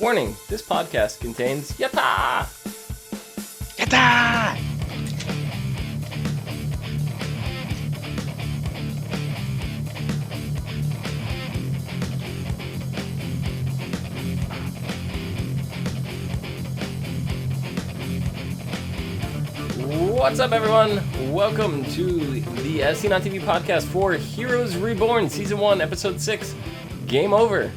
Warning, this podcast contains yatta! Yatta! What's up, everyone? Welcome to the SC on TV podcast for Heroes Reborn, Season 1, Episode 6, Game Over.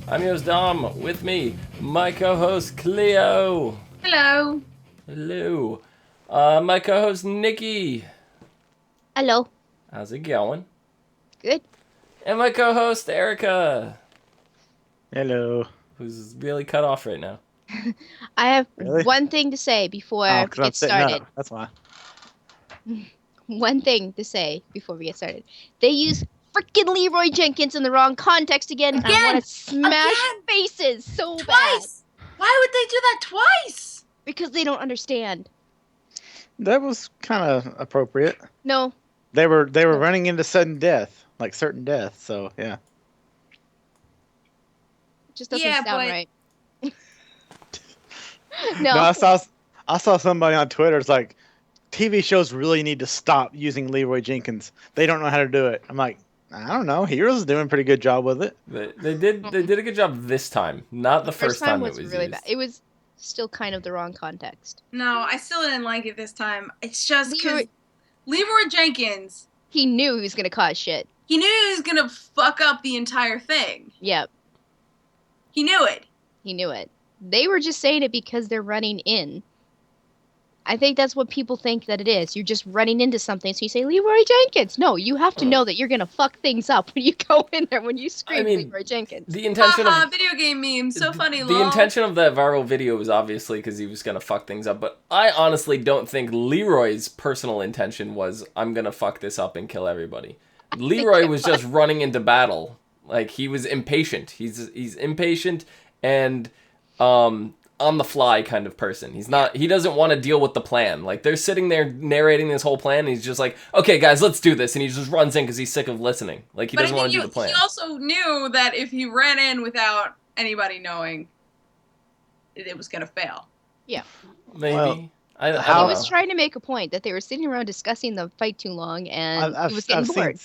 I'm Heroes Dom. With me, my co-host Clio. Hello. Hello. My co-host Nikki. Hello. How's it going? Good. And my co-host Erika, Hello. who's really cut off right now. I have Really? one thing to say before we 'Cause I'm get sitting started. up. That's why. One thing to say before we get started. They use freaking Leroy Jenkins in the wrong context again. And I want to smash faces so Twice. Why would they do that twice? bad. Because they don't understand. That was kind of appropriate. No. They were running into sudden death, like certain death. So yeah. It just doesn't Yeah, sound but- right. No, No. I saw somebody on Twitter. It's like, TV shows really need to stop using Leroy Jenkins. They don't know how to do it. I'm like, I don't know. Heroes is doing a pretty good job with it. They did a good job this time, not the first time was it was really used. bad. It was still kind of the wrong context. No, I still didn't like it this time. It's just because Leroy- Leroy Jenkins, He knew he was going to cause shit. he knew he was going to fuck up the entire thing. Yep. He knew it. He knew it. They were just saying it because they're running in. I think that's what people think that it is. You're just running into something, so you say Leroy Jenkins. No, you have to know that you're gonna fuck things up when you go in there when you scream Leroy Jenkins. The intention Haha, of video game memes. So funny, the lol. intention of that viral video was obviously because he was gonna fuck things up, but I honestly don't think Leroy's personal intention was I'm gonna fuck this up and kill everybody. Leroy was just running into battle. Like, he was impatient. He's impatient and on the fly kind of person. He doesn't want to deal with the plan. Like, they're sitting there narrating this whole plan and he's just like, okay guys, let's do this, and he just runs in because he's sick of listening. Like, he doesn't want to do the plan. He also knew that if he ran in without anybody knowing, it was going to fail. Yeah. Maybe. Well, I He don't was know. trying to make a point that they were sitting around discussing the fight too long, and he was getting I've bored.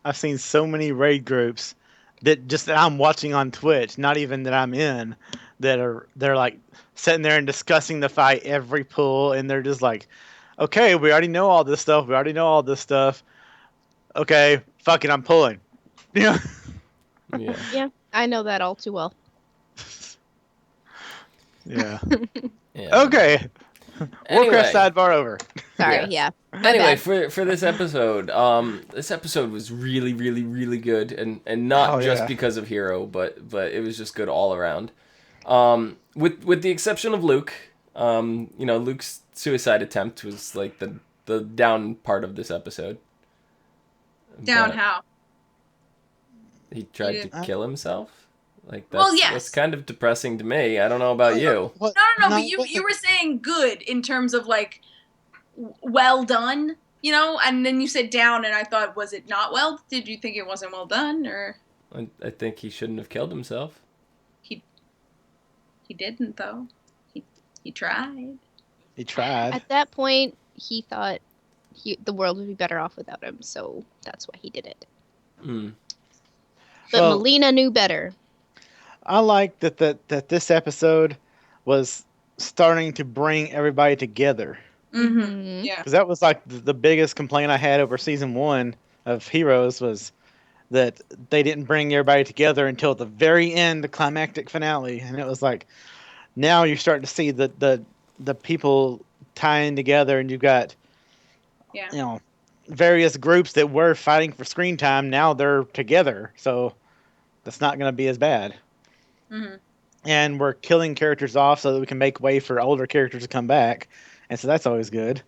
I've seen so many raid groups that I'm watching on Twitch, not even that I'm in, they're like sitting there and discussing the fight every pull, and they're just like, okay, we already know all this stuff. Okay, fuck it, I'm pulling. Yeah. Yeah. Yeah, I know that all too well. Yeah. Yeah. Okay. Anyway. Warcraft sidebar over. Sorry, Yes. yeah. My Anyway, bad. for this episode, this episode was really, really, really good, and not Oh, just yeah. because of Hero, but it was just good all around. With the exception of Luke, Luke's suicide attempt was like the down part of this episode. Down But how? he tried Yeah. to kill himself. Like, Well, that's, yes. that's kind of depressing to me. I don't know about you. What? No, but you were saying good in terms of, like, well done, and then you said down, and I thought, was it not well? Did you think it wasn't well done, or I think he shouldn't have killed himself. he didn't, though? He tried. He tried. At that point, he thought the world would be better off without him, so that's why he did it. Mm. But Well- Melina knew better. I like that this episode was starting to bring everybody together. Mhm. Yeah. Because that was like the biggest complaint I had over season 1 of Heroes was that they didn't bring everybody together until the very end, the climactic finale, and it was like now you're starting to see the people tying together, and you've got Yeah. Various groups that were fighting for screen time. Now they're together, so that's not going to be as bad. Mm-hmm. And we're killing characters off so that we can make way for older characters to come back, and so that's always good.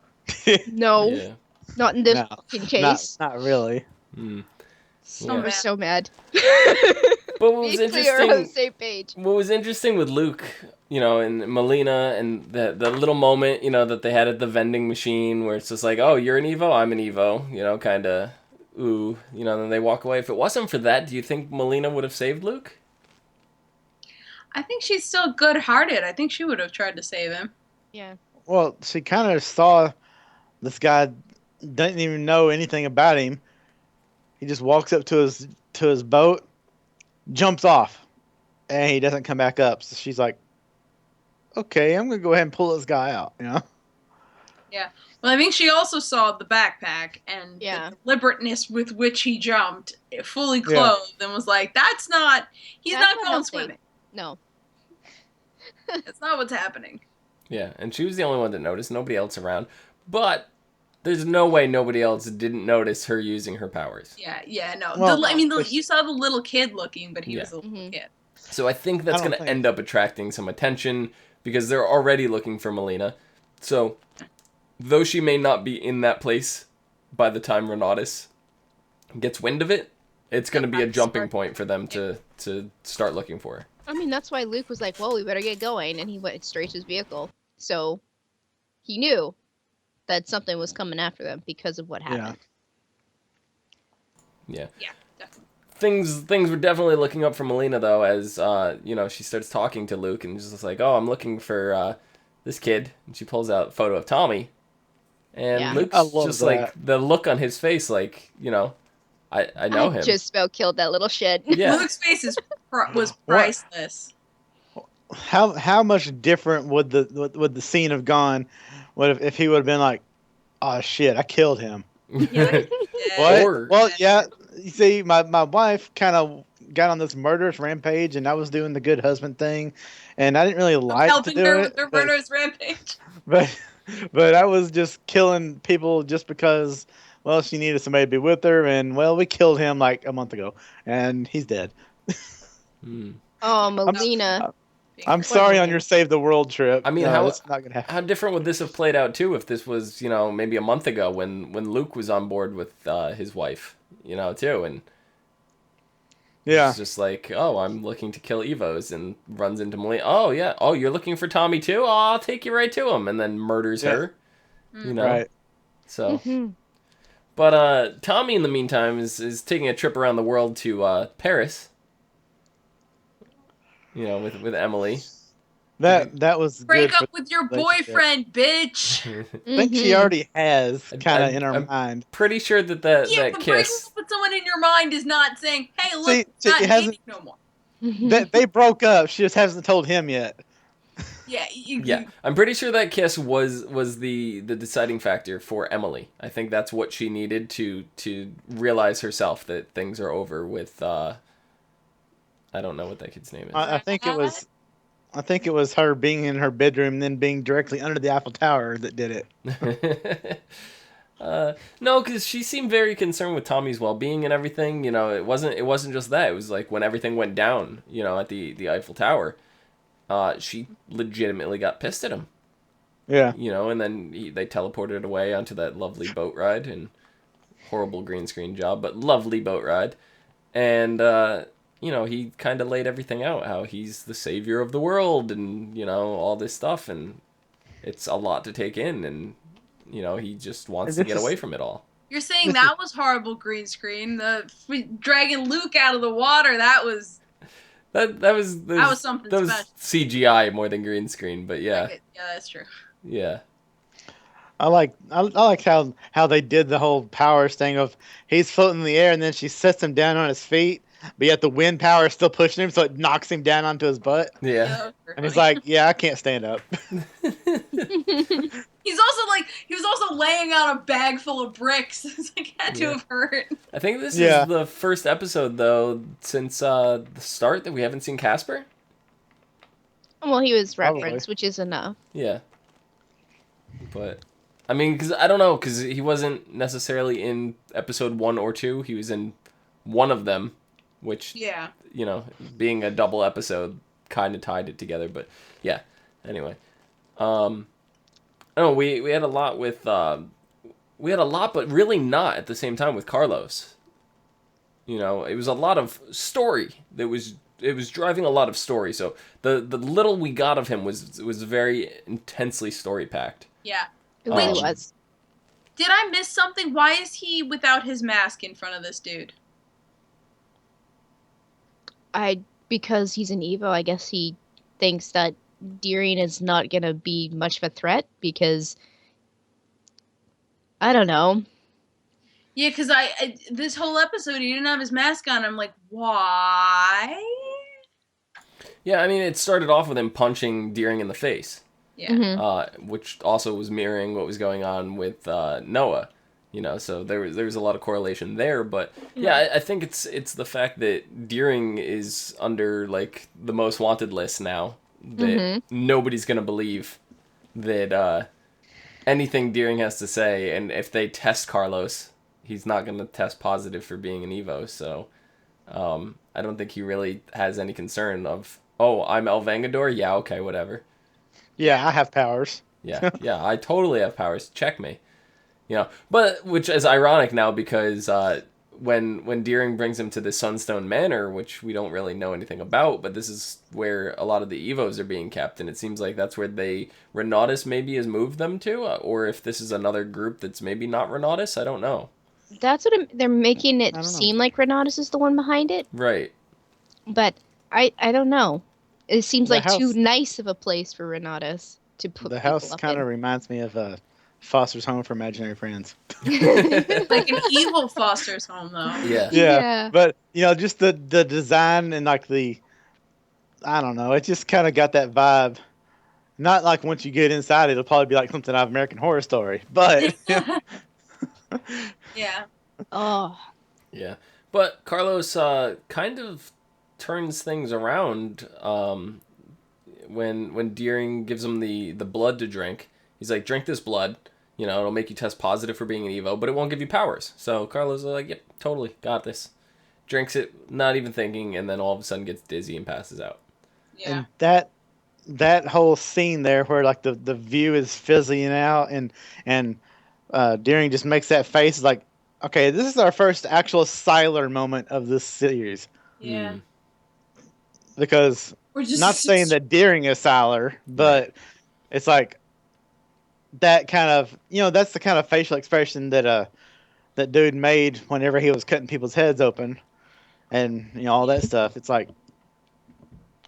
No, Yeah. not in this No, fucking case. Not really. Mm. So Yeah. We're so mad. But what was Be clear on the interesting? same page. What was interesting with Luke, and Melina, and the little moment, that they had at the vending machine where it's just like, oh, you're an Evo, I'm an Evo, kind of, ooh, then they walk away. If it wasn't for that, do you think Melina would have saved Luke? I think she's still good-hearted. I think she would have tried to save him. Yeah. Well, she kind of saw this guy didn't even know anything about him. He just walks up to his boat, jumps off, and he doesn't come back up. So she's like, "Okay, I'm gonna go ahead and pull this guy out." You know? Yeah. Well, I think she also saw the backpack and Yeah. the deliberateness with which he jumped, fully Yeah. clothed, and was like, "That's not. He's That's not not going healthy. swimming. No. That's not what's happening." Yeah, and she was the only one that noticed. Nobody else around. But there's no way nobody else didn't notice her using her powers. Yeah, no. Well, You saw the little kid looking, but he was a little Mhm. kid. So I think that's I don't going to think- end up attracting some attention because they're already looking for Melina. So, though she may not be in that place by the time Renatus gets wind of it, it's going to be a jumping point for them to start looking for her. I mean, that's why Luke was like, "Well, we better get going," and he went straight to his vehicle. So he knew that something was coming after them because of what happened. Yeah. Yeah, definitely. Things were definitely looking up for Melina, though, as, she starts talking to Luke and just like, "Oh, I'm looking for this kid." And she pulls out a photo of Tommy. And Yeah. I Luke's love just that. like, the look on his face, like, I know him. Just about killed that little shit. Yeah. Luke's face was priceless. How much different would the scene have gone? If he would have been like, "Oh shit, I killed him." Yeah. What? Or- Well, yeah. You see, my wife kind of got on this murderous rampage, and I was doing the good husband thing, and I didn't really like to Helping do her it. with their but, murderous rampage. but I was just killing people just because. Well, she needed somebody to be with her, and well, we killed him like a month ago, and he's dead. Hmm. Oh, Melina. I'm sorry on your save the world trip. I mean, no, how- that's not gonna happen. How different would this have played out too if this was, maybe a month ago when Luke was on board with his wife, too, and Yeah, it's just like, "Oh, I'm looking to kill Evos," and runs into Melina. "Oh yeah, oh you're looking for Tommy too? Oh, I'll take you right to him," and then murders Yeah. her. right. So, Mhm. but Tommy in the meantime is taking a trip around the world to Paris. With Emily. That was Break good. up with your boyfriend, bitch. I think she Mhm. already has kind of I'm- in her I'm- mind. Pretty sure that Yeah, that but breaking kiss. up with someone in your mind is not saying, "Hey, look, See, it's not it hasn't- dating no more." They broke up. She just hasn't told him yet. Yeah, Yeah, I'm pretty sure that kiss was the deciding factor for Emily. I think that's what she needed to realize herself that things are over with. I don't know what that kid's name is. I think it was. I think it was her being in her bedroom and then being directly under the Eiffel Tower that did it. No, because she seemed very concerned with Tommy's well-being and everything. It wasn't just that. It was like when everything went down, at the Eiffel Tower. She legitimately got pissed at him. Yeah. And then they teleported away onto that lovely boat ride, and horrible green screen job, but lovely boat ride. And he kind of laid everything out, how he's the savior of the world, and all this stuff, and it's a lot to take in, and he just wants to get away from it all. You're saying that was horrible green screen. Dragging Luke out of the water, that was That was something that was special. CGI more than green screen, but yeah, Yeah, that's true. yeah. I like how they did the whole powers thing of he's floating in the air and then she sets him down on his feet, but yet the wind power is still pushing him, so it knocks him down onto his butt. Yeah. that was And he's funny. like, "Yeah, I can't stand up." He was also laying on a bag full of bricks. It's like had to Yeah. have hurt. I think this Yeah. is the first episode, though, since the start that we haven't seen Casper. Well, he was Probably. referenced, which is enough. Yeah. But, I mean, because I don't know, because he wasn't necessarily in episode 1 or 2. He was in one of them, which, Yeah. being a double episode kind of tied it together. But, yeah. Anyway. Oh, we had a lot with... we had a lot, but really not at the same time with Carlos. It was a lot of story. It was driving a lot of story. So the little we got of him was very intensely story packed. Yeah. It really Um, was. Did I miss something? Why is he without his mask in front of this dude? Because he's an Evo, I guess he thinks that Deering is not going to be much of a threat because, I don't know. Yeah, because I this whole episode he didn't have his mask on. I'm like, why? Yeah, I mean, it started off with him punching Deering in the face, Yeah. Mhm. which also was mirroring what was going on with Noah. So there was a lot of correlation there. But yeah, I think it's the fact that Deering is under like the most wanted list now. That nobody's gonna believe that anything Deering has to say, and if they test Carlos, he's not gonna test positive for being an Evo. So I don't think he really has any concern of, oh, I'm El Vengador? Yeah, okay, whatever. Yeah, I have powers. Yeah, I totally have powers. Check me. But which is ironic now because when Deering brings him to the Sunstone Manor, which we don't really know anything about, but this is where a lot of the Evos are being kept, and it seems like that's where Renatus maybe has moved them to, or if this is another group that's maybe not Renatus, I don't know. That's what they're making I it don't know. seem like Renatus is the one behind it, Right. but I don't know. It seems The like too house- nice of a place for Renatus to put The people house up kind of in. reminds me of Foster's Home for Imaginary Friends. Like an evil Foster's home, though. Yeah. Yeah. But just the design and like I don't know, it just kind of got that vibe. Not like once you get inside, it'll probably be like something out of American Horror Story, but Yeah. Oh, Yeah. But Carlos kind of turns things around when Deering gives him the blood to drink. He's like, drink this blood. It'll make you test positive for being an Evo, but it won't give you powers. So Carlos is like, yep, totally, got this. Drinks it, not even thinking, and then all of a sudden gets dizzy and passes out. Yeah. and that whole scene there where like the view is fizzing out and Deering just makes that face like, okay, this is our first actual Siler moment of this series. Yeah. Because We're just not saying that Deering is Siler, but it's like that kind of that's the kind of facial expression that dude made whenever he was cutting people's heads open and all that stuff. It's like,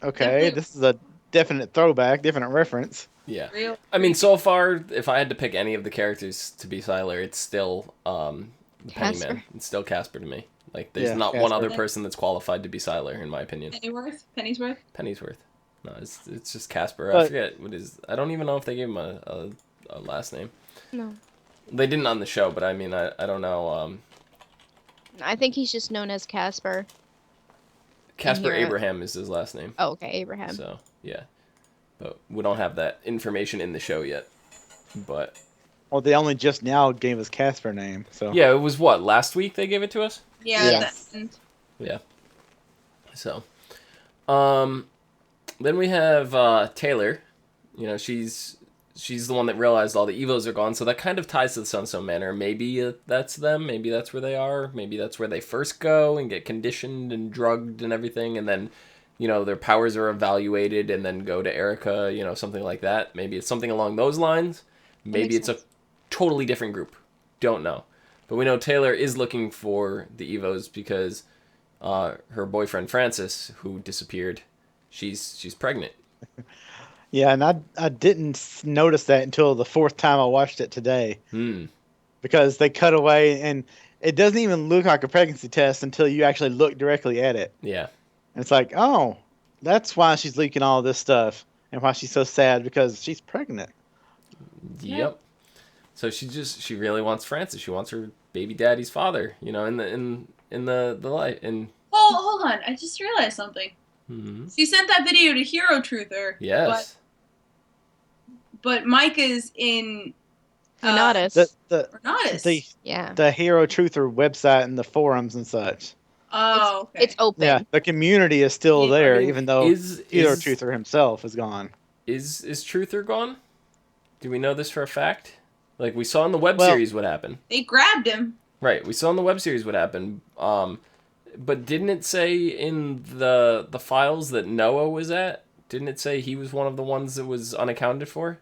okay, this is a definite throwback, definite reference. Yeah. Real. I mean, so far, if I had to pick any of the characters to be Siler, it's still the Casper. Pennyman. It's still Casper to me. Like, there's not one Casper. other person that's qualified to be Siler, in my opinion. Pennyworth? Pennyworth. No, it's just Casper. I But- forget what his. I don't even know if they gave him a last name. no. They didn't on the show, but I mean, I don't know. I think he's just known as Casper. Casper Europe. Abraham is his last name. Oh, okay, Abraham. So, yeah. But we don't have that information in the show yet. But, Well, they only just now gave us Casper name, so yeah, it was what, last week they gave it to us? Yeah. Yeah. Yeah. So, then we have Taylor. She's the one that realized all the Evos are gone, so that kind of ties to the Sunstone Manor. Maybe that's them, maybe that's where they are, maybe that's where they first go and get conditioned and drugged and everything, and then, their powers are evaluated and then go to Erika, something like that. Maybe it's something along those lines. Maybe makes it's a totally different group. Don't know. But we know Taylor is looking for the Evos because her boyfriend Francis, who disappeared, she's pregnant. yeah, and I didn't notice that until the fourth time I watched it today. Because they cut away and it doesn't even look like a pregnancy test until you actually look directly at it. Yeah. And it's like, oh, that's why she's leaking all this stuff and why she's so sad, because she's pregnant. Yep. So she really wants Francis. She wants her baby daddy's father, in the light. And Hold on. I just realized something. She sent that video to Hero Truther. yes. But Micah's in Renatus. Renatus. Yeah. The Hero Truther website and the forums and such. Oh, okay. It's open. Yeah, the community is still Yeah, there, I mean, even though Hero Truther himself is gone. Is Truther gone? Do we know this for a fact? Like, we saw in the web Well- series what happened. They grabbed him. Right, we saw in the web series what happened. But didn't it say in the files that Noah was at? Didn't it say he was one of the ones that was unaccounted for?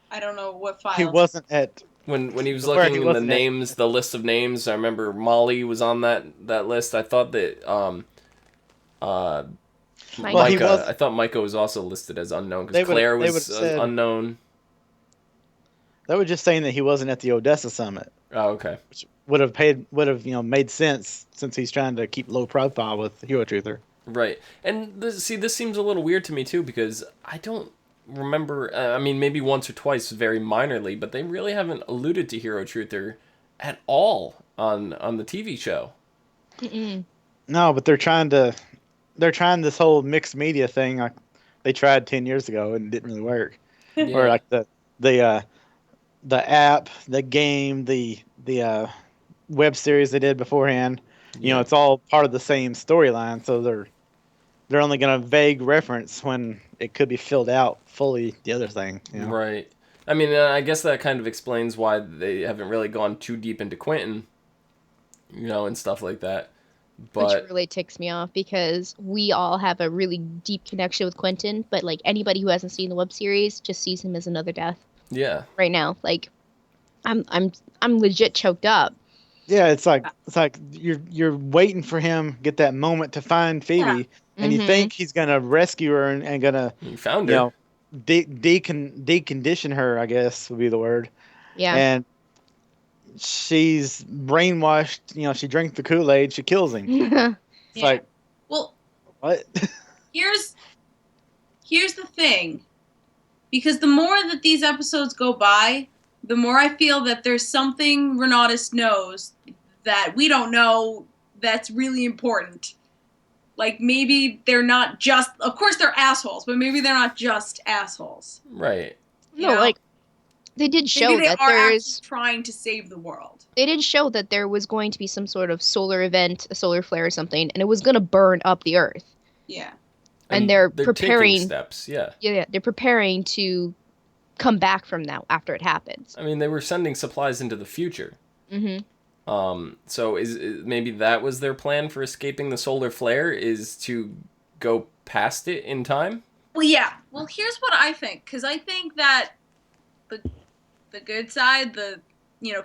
I don't know what file. He wasn't at. When he was Where he looking in the wasn't at- names, the list of names, I remember Molly was on that list. I thought that Mike. Well, he Micah, was- I thought Micah was also listed as unknown They because would- Claire they was would've said- unknown. They were just saying that he wasn't at the Odessa summit, Oh, okay. which would have made sense since he's trying to keep low profile with Hero Truther. Right. And this seems a little weird to me too because I don't remember. I mean, maybe once or twice, very minorly, but they really haven't alluded to Hero Truther at all on the TV show. Mm-mm. No, but they're trying this whole mixed media thing. Like they tried 10 years ago and it didn't really work. Yeah. Or like the app, the game, the web series they did beforehand. You know, it's all part of the same storyline, so they're only going to vague reference when it could be filled out fully the other thing. You know? Right. I mean, I guess that kind of explains why they haven't really gone too deep into Quentin, and stuff like that. But Which really ticks me off because we all have a really deep connection with Quentin, but like anybody who hasn't seen the web series just sees him as another death yeah, right now. Like I'm legit choked up. Yeah, it's like you're waiting for him get that moment to find Phoebe, and you Mhm. think he's gonna rescue her and gonna you found you her. know decondition her, I guess would be the word. Yeah. And she's brainwashed. You know, she drank the Kool-Aid. She kills him. It's Yeah. like Well, what? here's the thing, because the more that these episodes go by, the more I feel that there's something Renatus knows that we don't know that's really important. Like maybe they're not just, of course they're assholes, but maybe they're not just assholes. Right. You No, know? like they did show Maybe they that are there's actually trying to save the world. they did show that there was going to be some sort of solar event, a solar flare or something, and it was going to burn up the Earth. Yeah. And they're taking preparing- steps. Yeah. Yeah, they're preparing to come back from that after it happens. I mean, they were sending supplies into the future. Mm-hmm. So is maybe that was their plan for escaping the solar flare, is to go past it in time? Well, yeah. Well, here's what I think, because I think that the good side,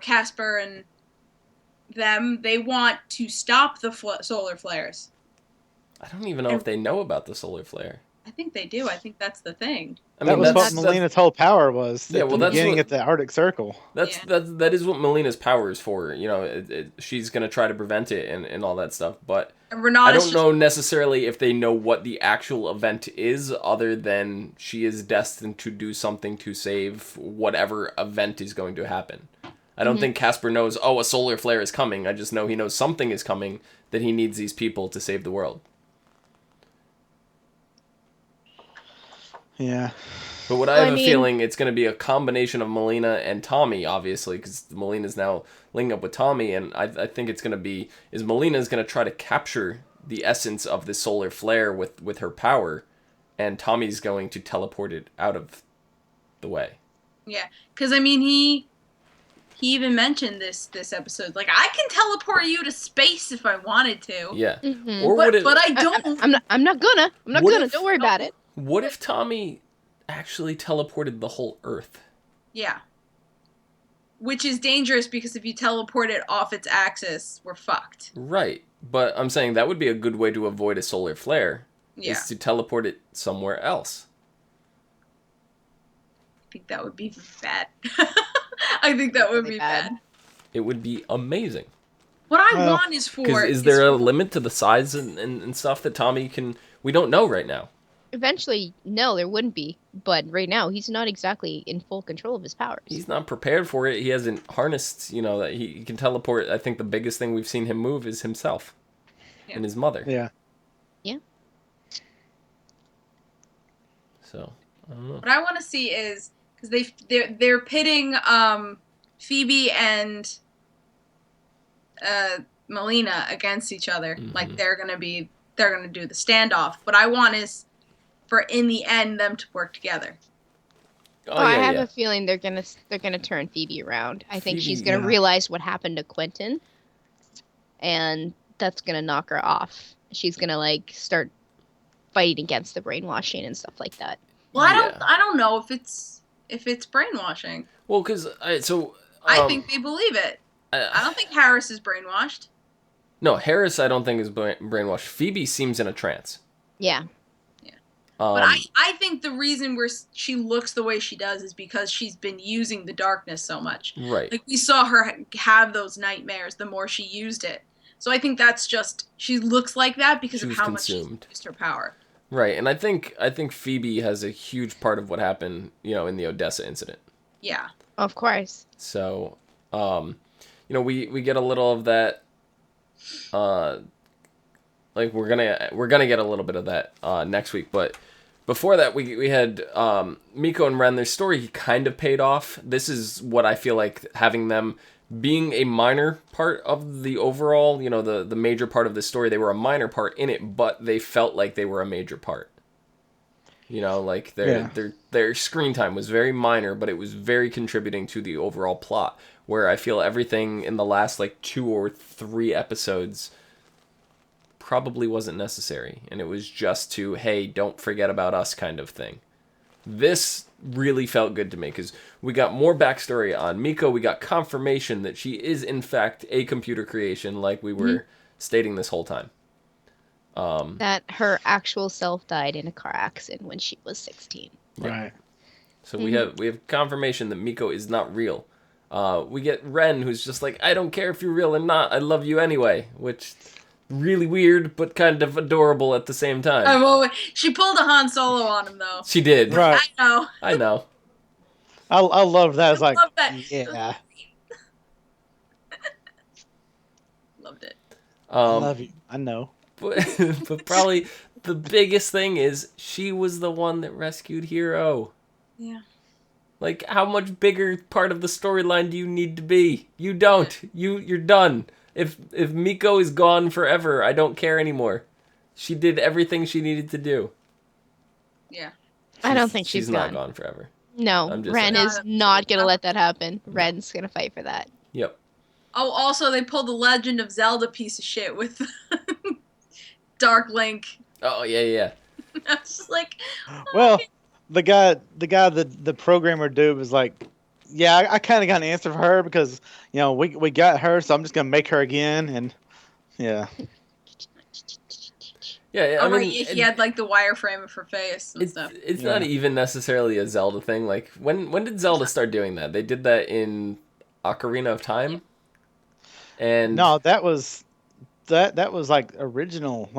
Casper and them, they want to stop the solar flares. I don't even know if they know about the solar flare. I think they do. I think that's the thing. I That mean, was what that's Melina's whole power was. Yeah, At well, the that's beginning what- at the Arctic Circle. that is what Melina's power is for. She's gonna try to prevent it and all that stuff. But And I Renatus don't know necessarily if they know what the actual event is, other than she is destined to do something to save whatever event is going to happen. I don't think Casper knows, a solar flare is coming. I just know he knows something is coming, that he needs these people to save the world. Yeah. But what I Well, have I a mean- feeling it's going to be a combination of Melina and Tommy, obviously, because Melina's now linking up with Tommy, and I think it's going to be, is Melina's going to try to capture the essence of the solar flare with her power, and Tommy's going to teleport it out of the way. Yeah, because I mean, he even mentioned this episode. Like, I can teleport you to space if I wanted to. Yeah. Mhm. Or would it? But I don't. I'm not gonna. What if- Don't worry about it. What if Tommy actually teleported the whole Earth? Yeah. Which is dangerous because if you teleport it off its axis, we're fucked. Right. But I'm saying that would be a good way to avoid a solar flare. Yeah. Is to teleport it somewhere else. I think that would be bad. I think that would be bad. It would be amazing. What I Well, want is for... Because is there a limit to the size and stuff that Tommy can... We don't know right now. Eventually, no, there wouldn't be. But right now, he's not exactly in full control of his powers. He's not prepared for it. He hasn't harnessed, that he can teleport. I think the biggest thing we've seen him move is himself Yeah. and his mother. Yeah. Yeah. So, I don't know. What I want to see is... Because they're pitting Phoebe and Melina against each other. Like, Mhm. they're gonna do the standoff. What I want is for, in the end, them to work together. Oh, I yeah, have yeah. a feeling they're gonna turn Phoebe around. I think she's Phoebe, gonna yeah. realize what happened to Quentin, and that's gonna knock her off. She's gonna start fighting against the brainwashing and stuff like that. Well, Yeah. I don't know if it's brainwashing. Well, because... I think they believe it. I don't think Harris is brainwashed. No, Harris I don't think is brainwashed. Phoebe seems in a trance. Yeah. But I think the reason she looks the way she does is because she's been using the darkness so much. Right. Like, we saw her have those nightmares the more she used it. So I think that's just, she looks like that because She of was how consumed. much she used her power. Right, and I think Phoebe has a huge part of what happened, in the Odessa incident. Yeah. Of course. So, we get a little of that. Like we're gonna get a little bit of that next week, but before that, we had Miko and Ren. Their story kind of paid off. This is what I feel like, having them being a minor part of the overall, the major part of the story. They were a minor part in it, but they felt like they were a major part. Like their screen time was very minor, but it was very contributing to the overall plot. Where I feel everything in the last 2 or 3 episodes probably wasn't necessary, and it was just to, hey, don't forget about us kind of thing. This really felt good to me because we got more backstory on Miko. We got confirmation that she is in fact a computer creation, like we were stating this whole time. That her actual self died in a car accident when she was 16. Right. So we have confirmation that Miko is not real. We get Ren, who's just like, I don't care if you're real or not, I love you anyway, which really weird but kind of adorable at the same time. She pulled a Han Solo on him though. She did. Right. I know. I love that. It's like, love that. yeah. Loved it. I love you. I know. But probably the biggest thing is she was the one that rescued Hero. Yeah. Like, how much bigger part of the storyline do you need to be? You don't. You're done. If Miko is gone forever, I don't care anymore. She did everything she needed to do. Yeah. I don't think she's gone. not gone forever. No, Ren saying. is not going to let that happen. Ren's going to fight for that. Yep. Oh, also, they pulled the Legend of Zelda piece of shit with Dark Link. Oh, yeah. I was just like... Well, the programmer dude was like, yeah, I kind of got an answer for her because, we got her, so I'm just going to make her again. And, yeah. Yeah, I mean... he had, the wireframe of her face and stuff. It's not even necessarily a Zelda thing. Like, when did Zelda start doing that? They did that in Ocarina of Time? And... No, that was original,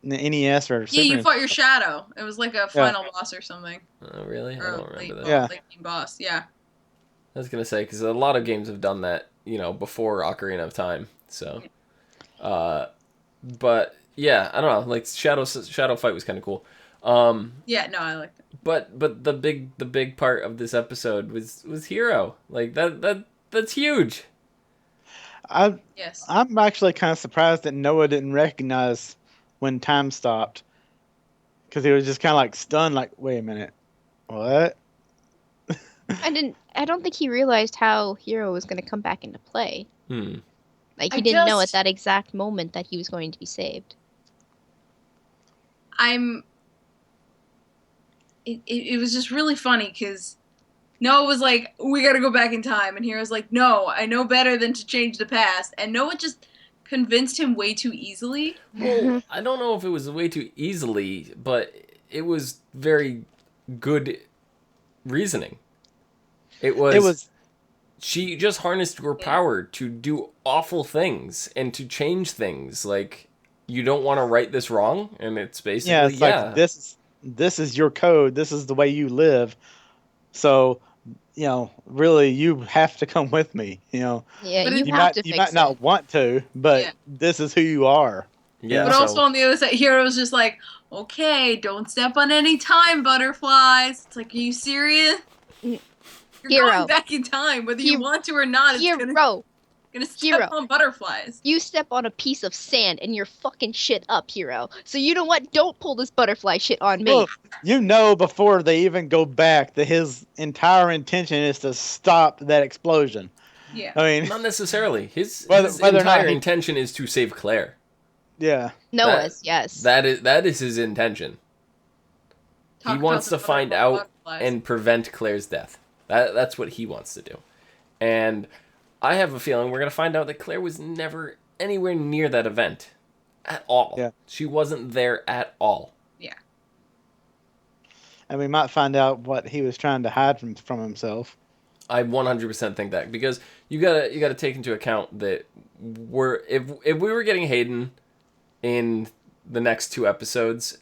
NES or Yeah, you fought your shadow. It was like a final boss or something. Oh, really? I don't remember that. Yeah. Late boss, yeah. I was going to say, because a lot of games have done that, before Ocarina of Time. So, but, yeah, I don't know. Shadow fight was kind of cool. Yeah, no, I liked it. But the big part of this episode was Hero. That's huge. Yes. I'm actually kind of surprised that Noah didn't recognize when time stopped, because he was just kind of stunned, wait a minute, what? I don't think he realized how Hero was going to come back into play. He He didn't know at that exact moment that he was going to be saved. It was just really funny because Noah was like, we gotta go back in time, and Hero's like, no, I know better than to change the past, and Noah just convinced him way too easily. Well, I don't know if it was way too easily, but it was very good reasoning. It was she just harnessed her power to do awful things and to change things. You don't want to right this wrong, and it's basically this is your code. This is the way you live. So, really, you have to come with me. Yeah, but you have to fix it. You might not want to, but this is who you are. Yeah. But also on the other side, Hero's just like, okay, don't step on any time butterflies. It's like, are you serious? You're going back in time, whether you want to or not. It's gonna step on butterflies. You step on a piece of sand and you're fucking shit up, Hero. So you know what? Don't pull this butterfly shit on me. Well, before they even go back, that his entire intention is to stop that explosion. Yeah. I mean, not necessarily. His whether entire intention is to save Claire. Yeah. Noah's, yes. That is his intention. He wants to find out and prevent Claire's death. That's what he wants to do. And I have a feeling we're going to find out that Claire was never anywhere near that event. At all. Yeah. She wasn't there at all. Yeah. and we might find out what he was trying to hide from himself. I 100% think that, because you gotta take into account that if we were getting Hayden in the next 2 episodes,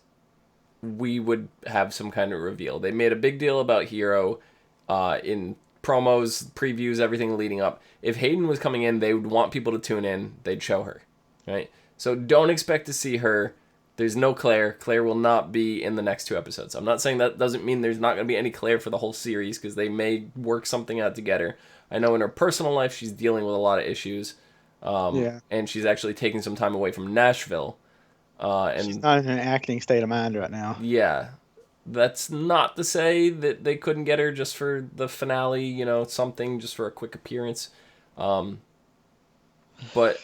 we would have some kind of reveal. They made a big deal about Hero in promos, previews, everything leading up. If Hayden was coming in, they would want people to tune in. They'd show her, right? So don't expect to see her. There's no Claire. Claire will not be in the next 2 episodes. I'm not saying that doesn't mean there's not going to be any Claire for the whole series, because they may work something out to get her. I know in her personal life she's dealing with a lot of issues. And she's actually taking some time away from Nashville. And she's not in an acting state of mind right now. Yeah. That's not to say that they couldn't get her just for the finale, something just for a quick appearance. But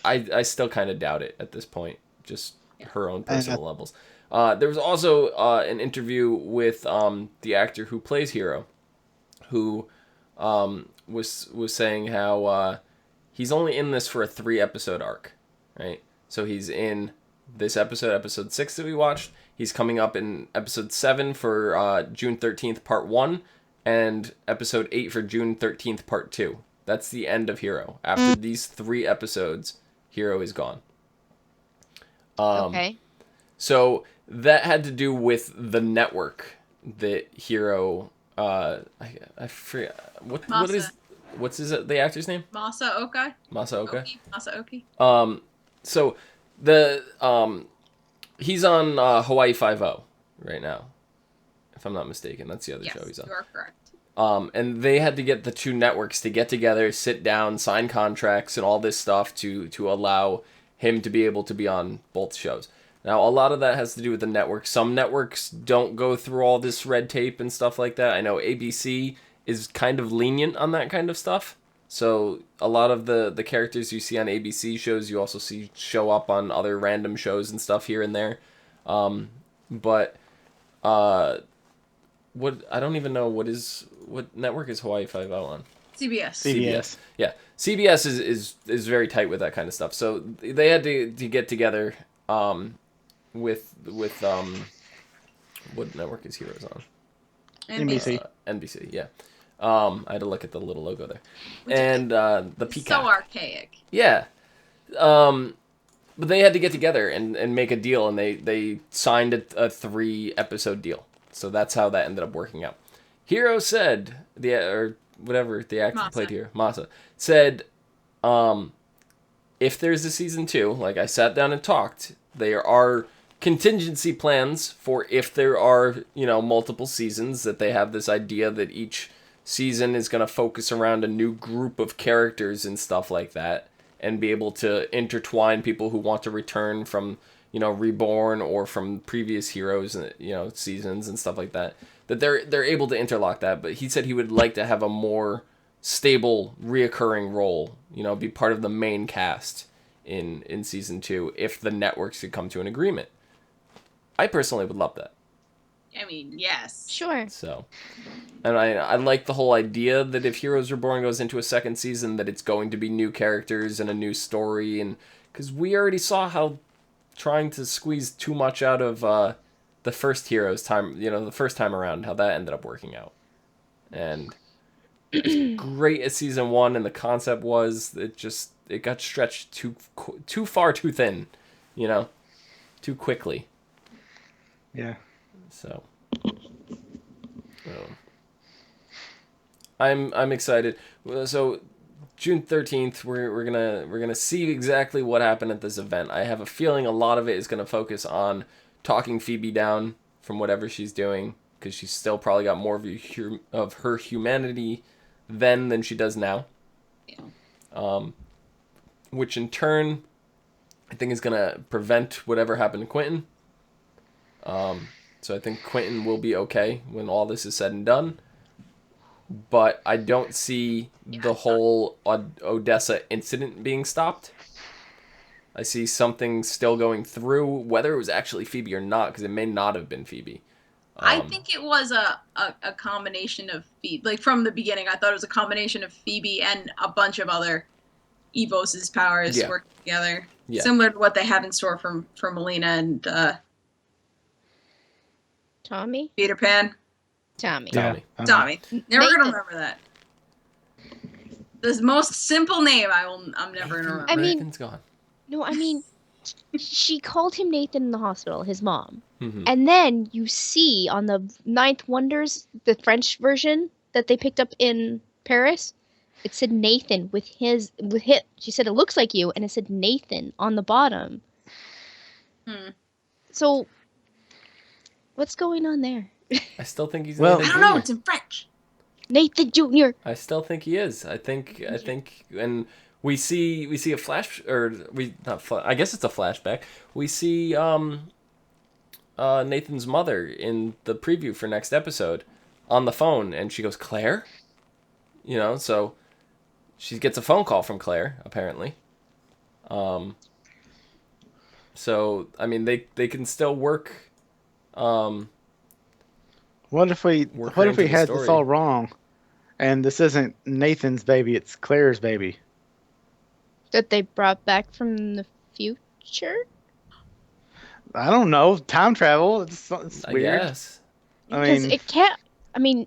I still kind of doubt it at this point. Just her own personal levels. There was also an interview with the actor who plays Hero, who was saying how he's only in this for a 3-episode arc, right? So he's in this episode 6 that we watched. He's coming up in episode 7 for June 13th, part 1, and episode 8 for June 13th, part 2. That's the end of Hero. After these 3 episodes, Hero is gone. Okay. So that had to do with the network that Hero. I forget what's the actor's name? Masaoka. So he's on Hawaii Five-0 right now, if I'm not mistaken. That's the other show he's on. You are correct. And they had to get the 2 networks to get together, sit down, sign contracts, and all this stuff to allow him to be able to be on both shows. Now, a lot of that has to do with the network. Some networks don't go through all this red tape and stuff like that. I know ABC is kind of lenient on that kind of stuff. So a lot of the characters you see on ABC shows, you also see show up on other random shows and stuff here and there. But what I don't even know what network is Hawaii Five-0 on? CBS. Yeah, CBS is very tight with that kind of stuff. So they had to get together with what network is Heroes on? NBC. NBC, yeah. I had to look at the little logo there. And the Peacock. So archaic. Yeah. But they had to get together and make a deal, and they signed a 3-episode deal. So that's how that ended up working out. Hero said, the actor who played here, Masa, said, if there's a season 2, like I sat down and talked, there are contingency plans for if there are, multiple seasons, that they have this idea that each season is going to focus around a new group of characters and stuff like that, and be able to intertwine people who want to return from, Reborn or from previous Heroes, seasons and stuff like that. That they're able to interlock that, but he said he would like to have a more stable, reoccurring role, be part of the main cast in season 2 if the networks could come to an agreement. I personally would love that. I mean, yes. Sure. So, and I like the whole idea that if Heroes Reborn goes into a second season, that it's going to be new characters and a new story, and because we already saw how trying to squeeze too much out of the first Heroes time, the first time around, how that ended up working out. And as great as season 1 and the concept was, it got stretched too far, too thin, too quickly. Yeah. So, I'm excited. So, June 13th, we're gonna see exactly what happened at this event. I have a feeling a lot of it is gonna focus on talking Phoebe down from whatever she's doing, because she's still probably got more of her humanity then than she does now. Yeah. Which in turn, I think is gonna prevent whatever happened to Quentin. So I think Quentin will be okay when all this is said and done. But I don't see the whole Odessa incident being stopped. I see something still going through, whether it was actually Phoebe or not, because it may not have been Phoebe. I think it was a combination of Phoebe. Like, from the beginning, I thought it was a combination of Phoebe and a bunch of other Evos' powers working together. Yeah. Similar to what they have in store for Melina and Tommy? Peter Pan. Tommy. Tommy. Yeah. Tommy. Never Nathan. gonna remember that. The most simple name I'm never gonna remember. I mean- Nathan's gone. No, I mean, she called him Nathan in the hospital, his mom. Mhm. And then you see on the Ninth Wonders, the French version that they picked up in Paris, it said Nathan with his. She said it looks like you, and it said Nathan on the bottom. So, what's going on there? I still think he's Well- I Nathan don't know. Jr. It's in French. Nathan Jr. I still think he is. I think, and we see a flash, or I guess it's a flashback. We see Nathan's mother in the preview for next episode on the phone, and she goes, Claire? You know, so she gets a phone call from Claire, apparently. So, I mean, they can still work. What if we Work her into the had story. this all wrong, and this isn't Nathan's baby, it's Claire's baby? That they brought back from the future? I don't know. Time travel. It's I weird. guess. I Because mean, it can't. I mean,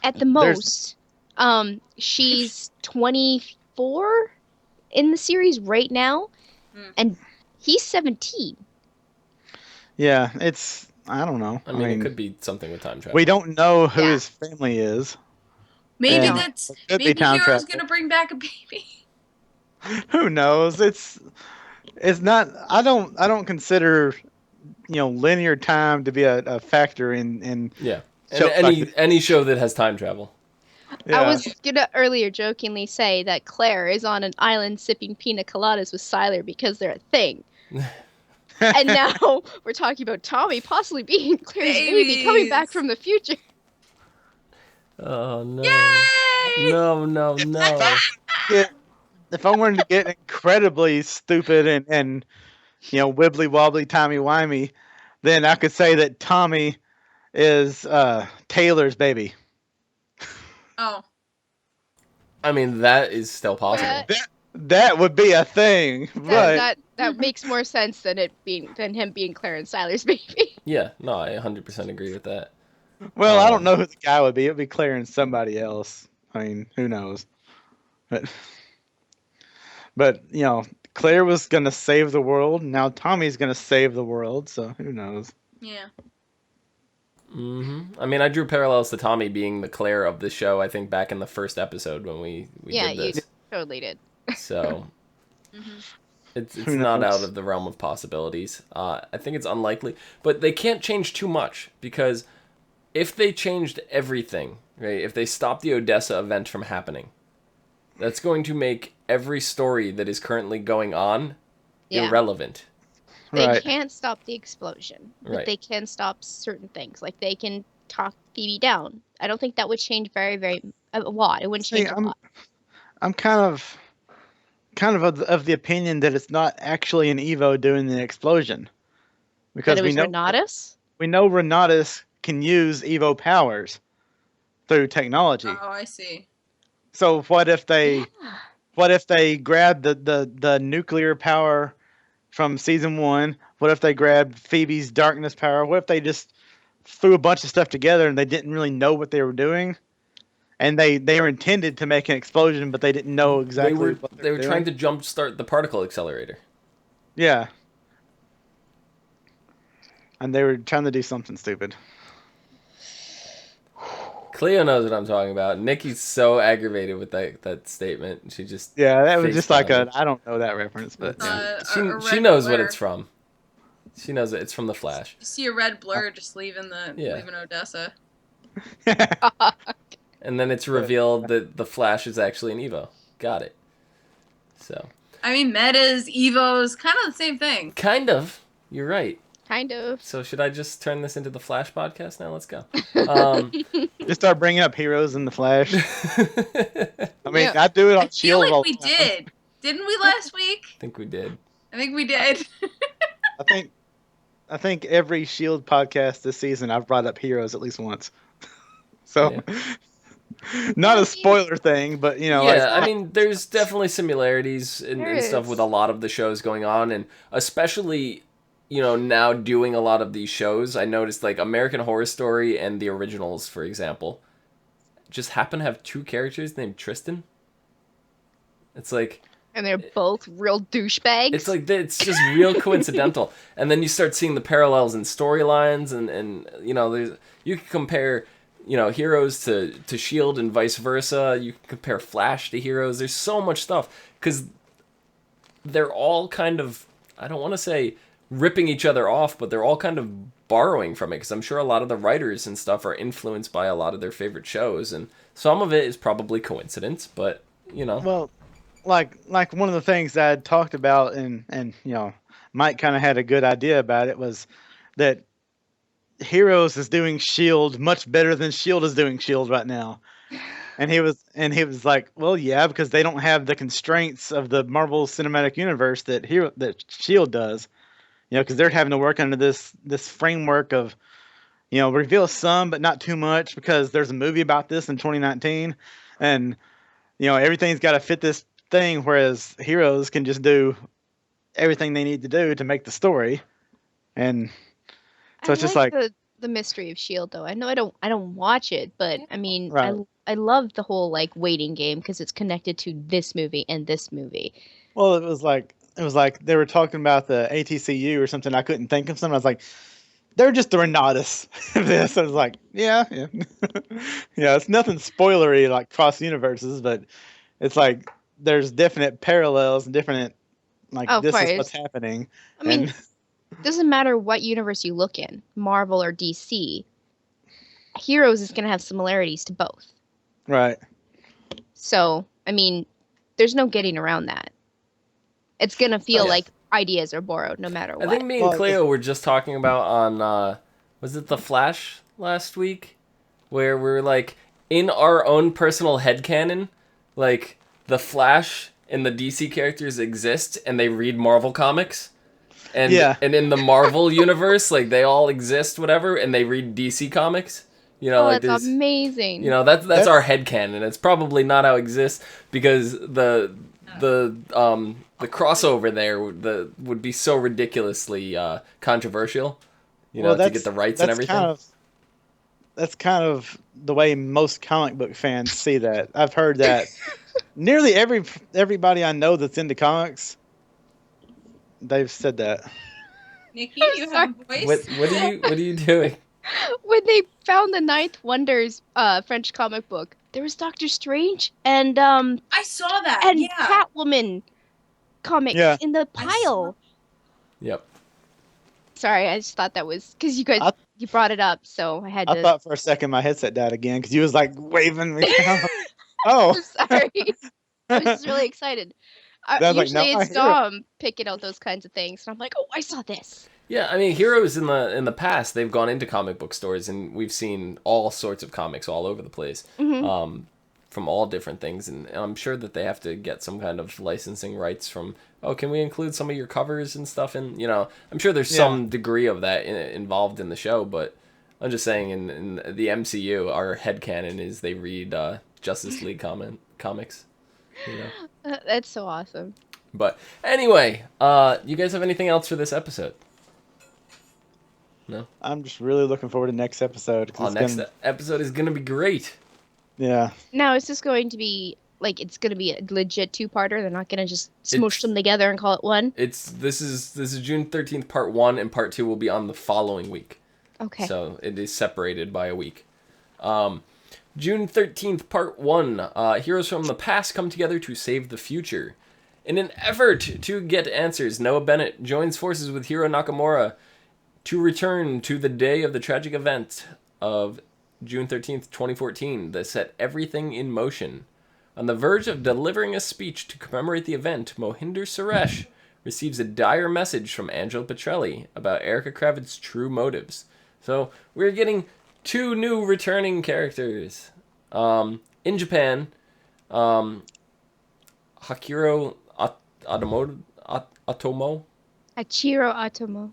at the There's- most, she's 24 in the series right now, and he's 17. yeah, it's. I don't know. I mean, it could be something with time travel. We don't know who Yeah. his family is. Maybe Yeah. that's It could be maybe time Hero's travel. gonna bring back a baby. Who knows? It's not. I don't consider linear time to be a factor in Yeah. shows And like this. any show that has time travel. Yeah. I was gonna earlier jokingly say that Claire is on an island sipping pina coladas with Siler because they're a thing. And now we're talking about Tommy possibly being Claire's baby coming back Babies. from the future. Oh, no. Yay! No. If I wanted to get incredibly stupid and wibbly wobbly timey wimey, then I could say that Tommy is Taylor's baby. Oh, I mean, that is still possible. Yeah. That would be a thing, but That makes more sense than him being Claire and Siler's baby. Yeah, no, I 100% agree with that. well, I don't know who the guy would be. It would be Claire and somebody else. I mean, who knows? But Claire was gonna save the world. Now Tommy's gonna save the world. So who knows? yeah. I mean, I drew parallels to Tommy being the Claire of the show, I think, back in the first episode when we Yeah, did you this. totally did. So, Mhm. it's Who not knows? out of the realm of possibilities. I think it's unlikely. But they can't change too much, because if they changed everything, right, if they stopped the Odessa event from happening, that's going to make every story that is currently going on Yeah. irrelevant. They Right. can't stop the explosion, but Right. they can stop certain things. Like they can talk Phoebe down. I don't think that would change very a lot. It wouldn't See, change a lot. I'm kind of of the opinion that it's not actually an Evo doing the explosion, But because it was Renatus. we know Renatus can use Evo powers through technology. Oh, I see. So what if they Yeah. grab the nuclear power from season 1? What if they grabbed Phoebe's darkness power? What if they just threw a bunch of stuff together and they didn't really know what they were doing? And they were intended to make an explosion, but they didn't know exactly what They were trying to jumpstart the particle accelerator. Yeah. And they were trying to do something stupid. Clio knows what I'm talking about. Nikki's so aggravated with that statement. She just Yeah, that was face just like palmed. I don't know that reference, but That's- yeah. she red knows what blur. it's from. She knows it. It's from the Flash. You see a red blur just leaving Yeah. Odessa. And then it's revealed that the Flash is actually an Evo. Got it. So I mean, metas, evos, kind of the same thing. kind of. You're right. Kind of. So should I just turn this into the Flash podcast now? Let's go. Just start bringing up heroes in the Flash. I mean, Yeah. I do it on I feel Shield all like we the time. did. Didn't we last week? I think we did. I think we did. I think every Shield podcast this season I've brought up heroes at least once. So, not a spoiler thing, but Yeah, like, I mean, there's definitely similarities There and stuff is. with a lot of the shows going on, and especially now doing a lot of these shows, I noticed like American Horror Story and the originals, for example, just happen to have two characters named Tristan. It's like, And they're both real douchebags. it's like it's just real coincidental. And then you start seeing the parallels in storylines, and there's, you can compare Heroes to Shield and vice versa. You can compare Flash to Heroes. There's so much stuff because they're all kind of, I don't want to say ripping each other off, but they're all kind of borrowing from it, because I'm sure a lot of the writers and stuff are influenced by a lot of their favorite shows, and some of it is probably coincidence, but Well, like one of the things I had talked about, and Mike kind of had a good idea about it, was that Heroes is doing Shield much better than Shield is doing Shield right now. And he was like, well, yeah, because they don't have the constraints of the Marvel Cinematic Universe that Shield does. Because they're having to work under this framework of, reveal some but not too much, because there's a movie about this in 2019, and everything's got to fit this thing, whereas Heroes can just do everything they need to do to make the story. And so it's just like the mystery of Shield, though. I know I don't watch it, but I mean, Right. I love the whole like waiting game because it's connected to this movie and this movie. Well, it was like they were talking about the ATCU or something. I couldn't think of something. I was like, they're just the Renatus of this. I was like, yeah. Yeah, it's nothing spoilery like cross universes, but it's like there's definite parallels and different, like, Oh, of this is course. what's happening. I mean, And doesn't matter what universe you look in, Marvel or DC, Heroes is going to have similarities to both. right. So, I mean, there's no getting around that. It's going to feel yeah. like ideas are borrowed no matter what. I think me and Clio were just talking about on, was it The Flash last week? Where we're like, in our own personal headcanon, like, the Flash and the DC characters exist and they read Marvel comics. And, Yeah. and in the Marvel universe, like, they all exist, whatever, and they read DC comics. Like, that's there's, amazing. that's our headcanon. It's probably not how it exists, because the crossover there would be so ridiculously controversial, to get the rights and everything. That's kind of the way most comic book fans see that. I've heard that nearly everybody I know that's into comics, they've said that. Nikki, you have a voice. What are you doing? When they found the Ninth Wonders French comic book, there was Doctor Strange and I saw that. and Yeah. Catwoman comics Yeah. in the I pile. Yep. Sorry, I just thought that was because you guys you brought it up, so I had to. I thought for a second my headset died again because you was like waving me down. Oh, I'm sorry. I was just really excited. I was like, Usually no, I it's hear it. Dom picking out those kinds of things, and I'm like, oh, I saw this. Yeah, I mean, Heroes in the past, they've gone into comic book stores, and we've seen all sorts of comics all over the place, from all different things, and I'm sure that they have to get some kind of licensing rights from, can we include some of your covers and stuff? And, I'm sure there's some degree of that involved in the show, but I'm just saying in the MCU, our headcanon is they read Justice League comics. That's so awesome. But anyway, you guys have anything else for this episode? No? I'm just really looking forward to next episode. Episode is going to be great. Yeah. Now, is this going to be it's going to be a legit two-parter? They're not going to just smoosh them together and call it one? This is June 13th, part 1, and part 2 will be on the following week. Okay. So it is separated by a week. June 13th, part 1. Heroes from the past come together to save the future. In an effort to get answers, Noah Bennett joins forces with Hiro Nakamura to return to the day of the tragic event of June 13th, 2014, that set everything in motion. On the verge of delivering a speech to commemorate the event, Mohinder Suresh receives a dire message from Angela Petrelli about Erika Kravitz's true motives. So we're getting 2 new returning characters. In Japan, Hakiro Atomo. Hachiro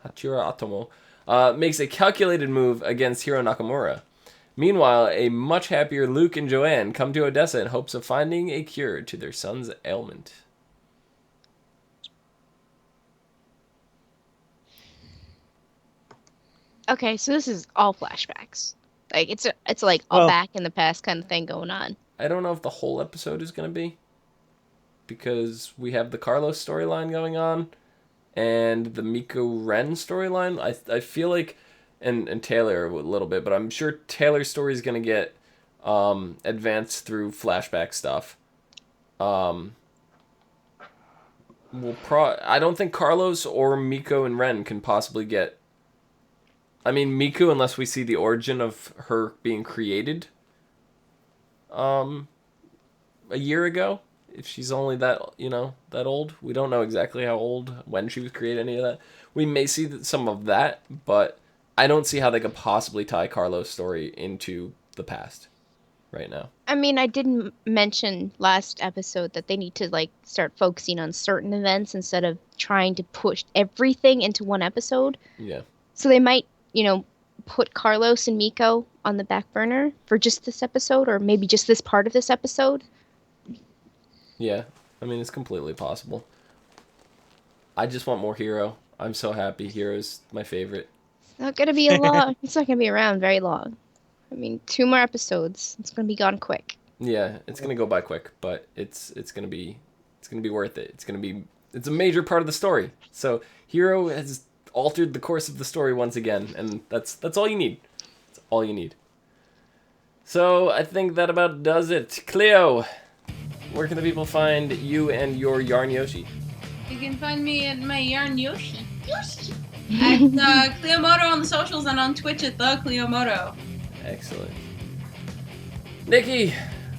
Atomo Makes a calculated move against Hiro Nakamura. Meanwhile, a much happier Luke and Joanne come to Odessa in hopes of finding a cure to their son's ailment. Okay, so this is all flashbacks. Like it's like all Well- back in the past kind of thing going on. I don't know if the whole episode is going to be, because we have the Carlos storyline going on and the Miko Ren storyline. I feel like, and Taylor a little bit, but I'm sure Taylor's story is going to get advanced through flashback stuff. I don't think Carlos or Miko and Ren can possibly get. I mean, Miku, unless we see the origin of her being created a year ago. If she's only that old. We don't know exactly how old, when she was created, any of that. We may see some of that, but I don't see how they could possibly tie Carlos' story into the past right now. I mean, I didn't mention last episode that they need to like start focusing on certain events instead of trying to push everything into one episode. Yeah. So they might, put Carlos and Miko on the back burner for just this episode, or maybe just this part of this episode. Yeah. I mean, it's completely possible. I just want more Hero. I'm so happy. Hero's my favorite. It's not gonna be a long. It's not gonna be around very long. I mean, 2 more episodes. It's gonna be gone quick. Yeah, it's gonna go by quick, but it's gonna be worth it. It's a major part of the story. So Hero has altered the course of the story once again, and that's all you need. That's all you need. So I think that about does it. Clio, where can the people find you and your Yarn Yoshi? You can find me at my Yarn Yoshi. At Clio Moto on the socials and on Twitch at the Clio Moto. Excellent. Nikki,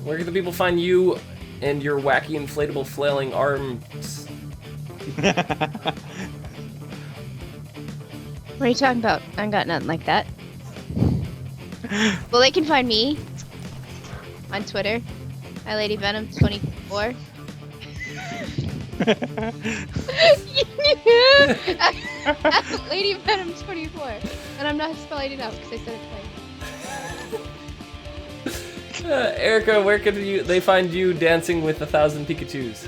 where can the people find you and your wacky inflatable flailing arms? What are you talking about? I ain't got nothing like that. Well, they can find me on Twitter at LadyVenom24. At LadyVenom24. And I'm not spelling it out because I said it twice. Erika, where can they find you dancing with 1,000 Pikachus?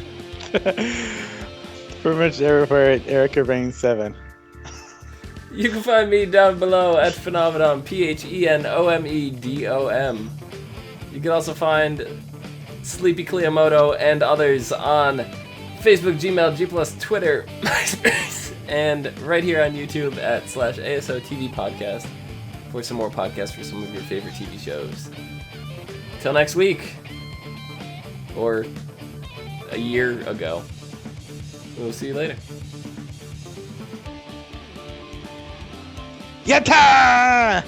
Pretty much everywhere at Erika Reigns 7. You can find me down below at Phenomenon, PHENOMEDOM. You can also find Sleepy Cliomoto and others on Facebook, Gmail, G+, Twitter, MySpace, and right here on YouTube at /ASOTV Podcast for some more podcasts for some of your favorite TV shows. Till next week, or a year ago. We'll see you later. Yatta!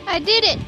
I did it!